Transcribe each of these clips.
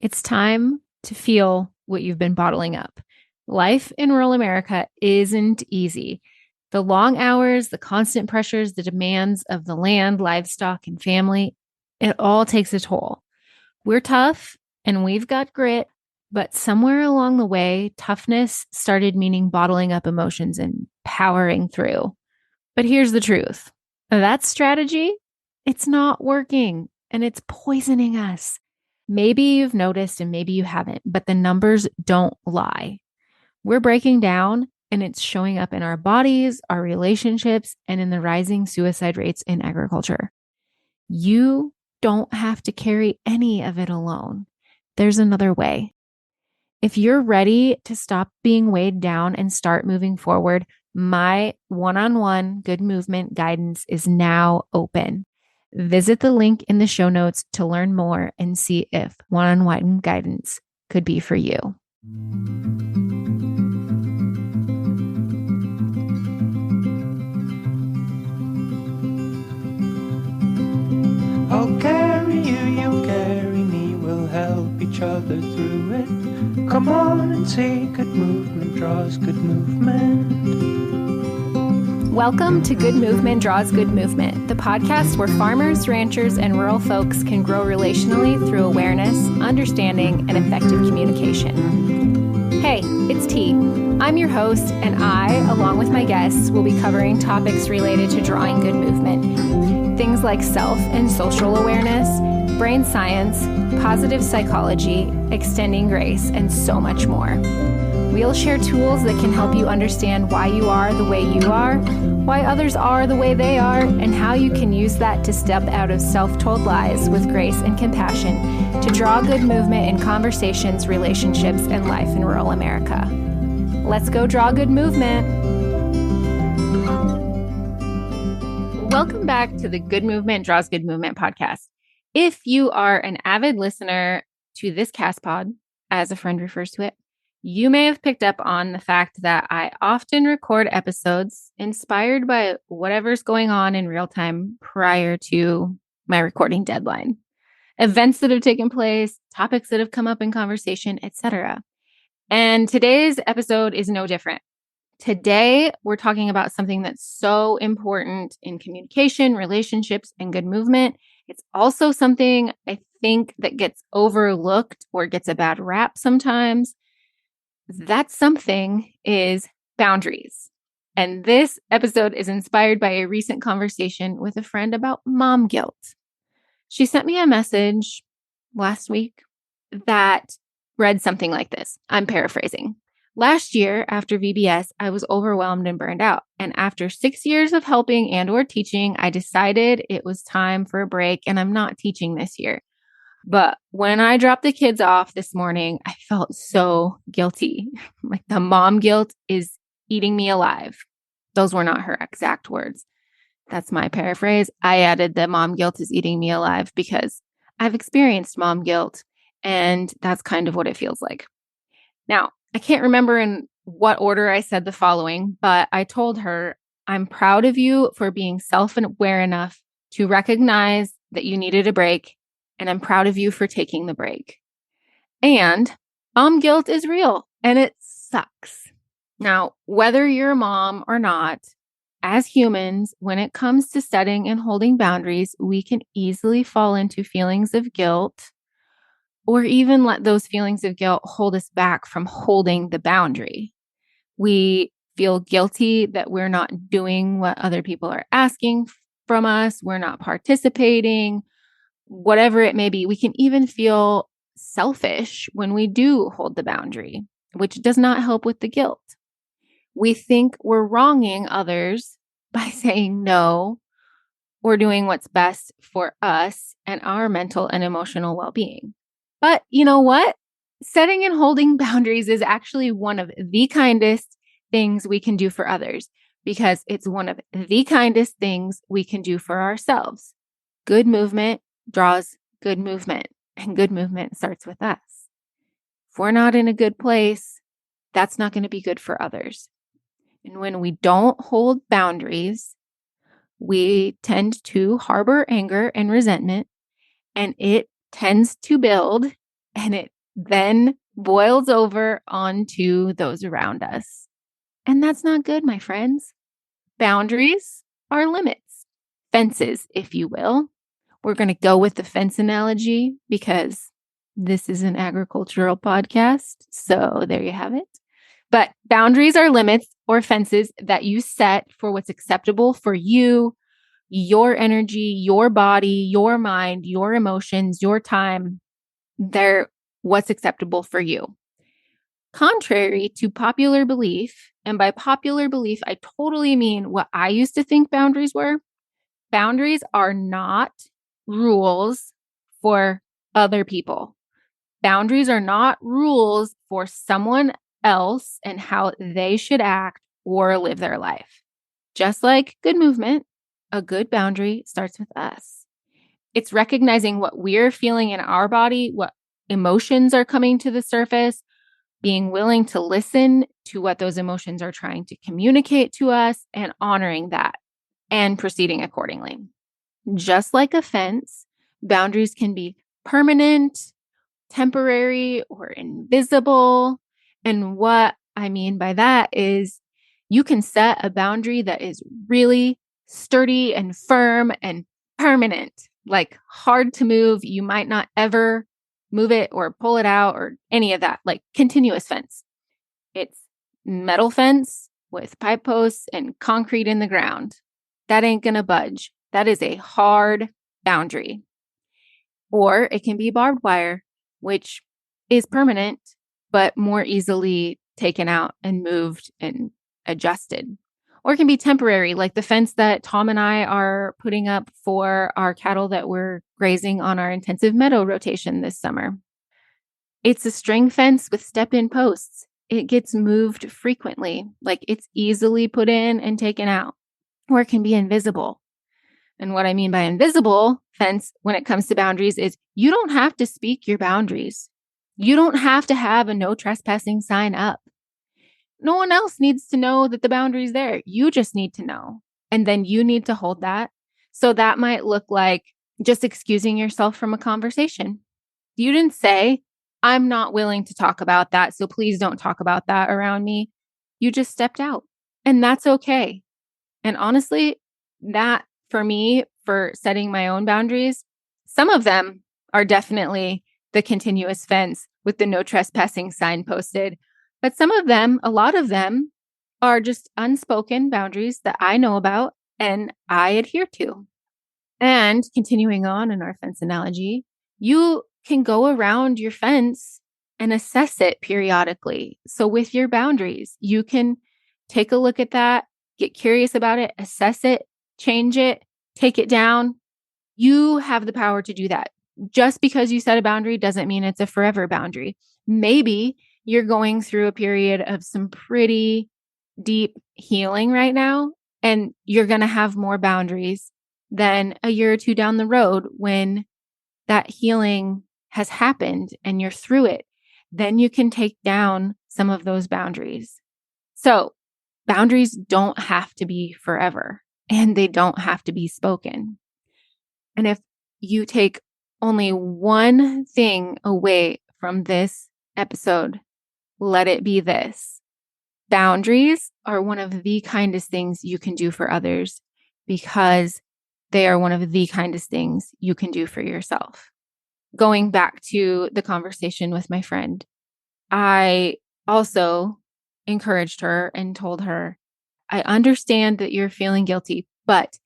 It's time to feel what you've been bottling up. Life in rural America isn't easy. The long hours, the constant pressures, the demands of the land, livestock, and family, it all takes a toll. We're tough and we've got grit, but somewhere along the way, toughness started meaning bottling up emotions and powering through. But here's the truth. That strategy, it's not working and it's poisoning us. Maybe you've noticed and maybe you haven't, but the numbers don't lie. We're breaking down and it's showing up in our bodies, our relationships, and in the rising suicide rates in agriculture. You don't have to carry any of it alone. There's another way. If you're ready to stop being weighed down and start moving forward, my one-on-one good movement guidance is now open. Visit the link in the show notes to learn more and see if one-on-one guidance could be for you. I'll carry you, you carry me, we'll help each other through it. Come on and see, good movement draws good movement. Welcome to Good Movement Draws Good Movement, the podcast where farmers, ranchers, and rural folks can grow relationally through awareness, understanding, and effective communication. Hey, it's T. I'm your host, and I, along with my guests, will be covering topics related to drawing good movement. Things like self and social awareness, brain science, positive psychology, extending grace, and so much more. We'll share tools that can help you understand why you are the way you are, why others are the way they are, and how you can use that to step out of self-told lies with grace and compassion to draw good movement in conversations, relationships, and life in rural America. Let's go draw good movement. Welcome back to the Good Movement Draws Good Movement podcast. If you are an avid listener to this cast pod, as a friend refers to it, you may have picked up on the fact that I often record episodes inspired by whatever's going on in real time prior to my recording deadline. Events that have taken place, topics that have come up in conversation, etc. And today's episode is no different. Today, we're talking about something that's so important in communication, relationships, and good movement. It's also something I think that gets overlooked or gets a bad rap sometimes. That something is boundaries. And this episode is inspired by a recent conversation with a friend about mom guilt. She sent me a message last week that read something like this. I'm paraphrasing. Last year, after VBS, I was overwhelmed and burned out. And after 6 years of helping and or teaching, I decided it was time for a break and I'm not teaching this year. But when I dropped the kids off this morning, I felt so guilty. Like the mom guilt is eating me alive. Those were not her exact words. That's my paraphrase. I added the mom guilt is eating me alive because I've experienced mom guilt and that's kind of what it feels like. Now, I can't remember in what order I said the following, but I told her, I'm proud of you for being self-aware enough to recognize that you needed a break. And I'm proud of you for taking the break. And mom guilt is real and it sucks. Now, whether you're a mom or not, as humans, when it comes to setting and holding boundaries, we can easily fall into feelings of guilt or even let those feelings of guilt hold us back from holding the boundary. We feel guilty that we're not doing what other people are asking from us. We're not participating. Whatever it may be, we can even feel selfish when we do hold the boundary, which does not help with the guilt. We think we're wronging others by saying no or doing what's best for us and our mental and emotional well-being. But you know what? Setting and holding boundaries is actually one of the kindest things we can do for others because it's one of the kindest things we can do for ourselves. Good movement draws good movement, and good movement starts with us. If we're not in a good place, that's not going to be good for others. And when we don't hold boundaries, we tend to harbor anger and resentment, and it tends to build and it then boils over onto those around us. And that's not good, my friends. Boundaries are limits, fences, if you will. We're going to go with the fence analogy because this is an agricultural podcast. So there you have it. But boundaries are limits or fences that you set for what's acceptable for you, your energy, your body, your mind, your emotions, your time. They're what's acceptable for you. Contrary to popular belief, and by popular belief, I totally mean what I used to think boundaries were. Boundaries are not rules for other people. Boundaries are not rules for someone else and how they should act or live their life. Just like good movement, a good boundary starts with us. It's recognizing what we're feeling in our body, what emotions are coming to the surface, being willing to listen to what those emotions are trying to communicate to us and honoring that and proceeding accordingly. Just like a fence, boundaries can be permanent, temporary, or invisible. And what I mean by that is you can set a boundary that is really sturdy and firm and permanent, like hard to move. You might not ever move it or pull it out or any of that, like continuous fence. It's metal fence with pipe posts and concrete in the ground. That ain't going to budge. That is a hard boundary. Or it can be barbed wire, which is permanent, but more easily taken out and moved and adjusted. Or it can be temporary, like the fence that Tom and I are putting up for our cattle that we're grazing on our intensive meadow rotation this summer. It's a string fence with step-in posts. It gets moved frequently, like it's easily put in and taken out. Or it can be invisible. And what I mean by invisible fence when it comes to boundaries is you don't have to speak your boundaries. You don't have to have a no trespassing sign up. No one else needs to know that the boundary is there. You just need to know. And then you need to hold that. So that might look like just excusing yourself from a conversation. You didn't say, I'm not willing to talk about that. So please don't talk about that around me. You just stepped out. And that's okay. And honestly, that for me, for setting my own boundaries, some of them are definitely the continuous fence with the no trespassing sign posted. But some of them, a lot of them are just unspoken boundaries that I know about and I adhere to. And continuing on in our fence analogy, you can go around your fence and assess it periodically. So with your boundaries, you can take a look at that, get curious about it, assess it, change it, take it down. You have the power to do that. Just because you set a boundary doesn't mean it's a forever boundary. Maybe you're going through a period of some pretty deep healing right now, and you're going to have more boundaries than a year or two down the road when that healing has happened and you're through it. Then you can take down some of those boundaries. So boundaries don't have to be forever and they don't have to be spoken. And if you take only one thing away from this episode, let it be this. Boundaries are one of the kindest things you can do for others because they are one of the kindest things you can do for yourself. Going back to the conversation with my friend, I also encouraged her and told her, I understand that you're feeling guilty, but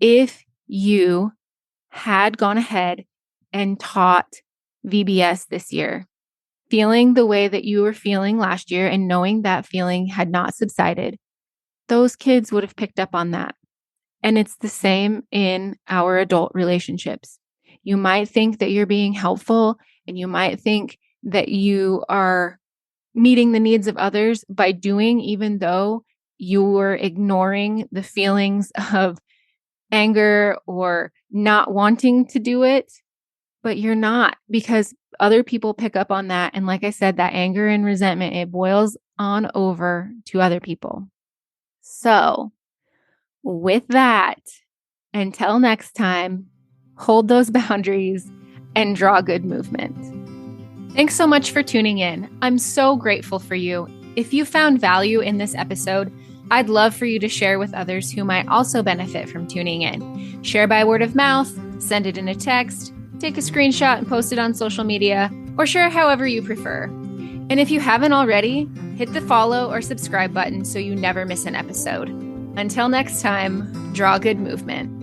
if you had gone ahead and taught VBS this year, feeling the way that you were feeling last year and knowing that feeling had not subsided, those kids would have picked up on that. And it's the same in our adult relationships. You might think that you're being helpful and you might think that you are meeting the needs of others by doing, even though you were ignoring the feelings of anger or not wanting to do it, but you're not, because other people pick up on that. And like I said, that anger and resentment, it boils on over to other people. So with that, until next time, hold those boundaries and draw good movement. Thanks so much for tuning in. I'm so grateful for you. If you found value in this episode, I'd love for you to share with others who might also benefit from tuning in. Share by word of mouth, send it in a text, take a screenshot and post it on social media, or share however you prefer. And if you haven't already, hit the follow or subscribe button so you never miss an episode. Until next time, draw good movement.